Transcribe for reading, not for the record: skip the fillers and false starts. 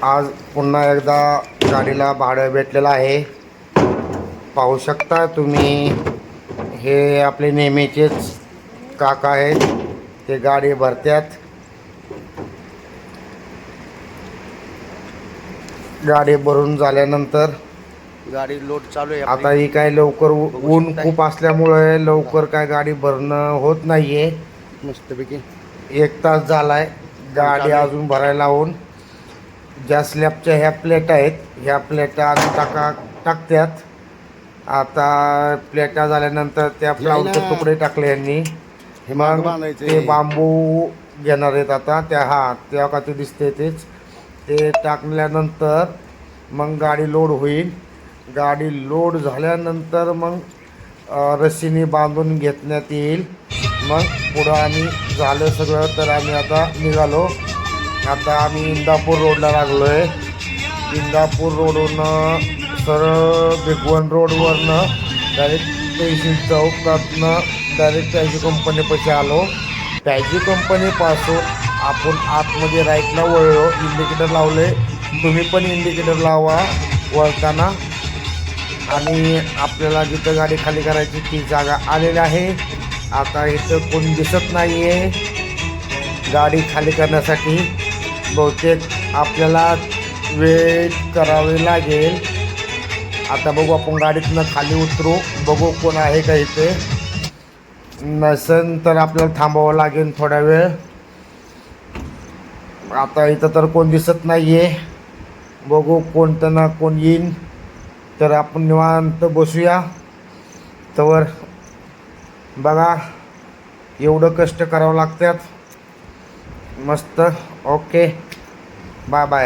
आज पुन्हा एकदा गाडीला भाडं भेटलेलं आहे. पाहू शकता तुम्ही, हे आपले नेहमीचेच काका आहेत. ते गाडी भरत्यात. गाडी भरून झाल्यानंतर गाडी लोड चालू आहे आता ही काय लवकर ऊन खूप असल्यामुळे लवकर काय गाडी भरणं होत नाहीये. मस्तपैकी 1 तास झालाय गाडी अजून भरायला लावून. ज्या स्लॅबच्या ह्या प्लेट आहेत, ह्या प्लेटा टाकत्यात. आता प्लेटा झाल्यानंतर त्या प्लाऊचे तुकडे टाकले यांनी. मग ते बांबू घेणार आहेत आता. त्या का ते दिसते तेच ते टाकल्यानंतर मग गाडी लोड होईल. गाडी लोड झाल्यानंतर मग रस्सीने बांधून घेण्यात येईल. मग पुढं आम्ही झालं सगळं तर आम्ही आता निघालो. आता आम्ही इंदापूर रोडला लागलो आहे. इंदापूर रोडवरनं सरळ भिगवण रोडवरनं डायरेक्ट तहसील चौकातनं डायरेक्ट पॅजी कंपनीपाशी आलो. पॅजी कंपनीपासून आपण आतमध्ये राईटला वळलो. इंडिकेटर लावले. तुम्ही पण इंडिकेटर लावा वळताना. आणि आपल्याला जिथं गाडी खाली करायची ती जागा आलेली आहे. आता इथं कोण दिसत नाही आहे गाडी खाली करण्यासाठी. बहुतेक आपल्याला वेट करावे लागेल. आता बघू, आपण गाडीतनं खाली उतरू, बघू कोण आहे का इथे. नसेल तर आपल्याला थांबावं लागेल थोडा वेळ. आता इथं तर कोण दिसत नाही आहे. बघू कोणतं ना कोण येईन तर आपण निवांत बसूया. तवर बघा, एवढं कष्ट करावं लागतात. मस्त. Okay, bye bye.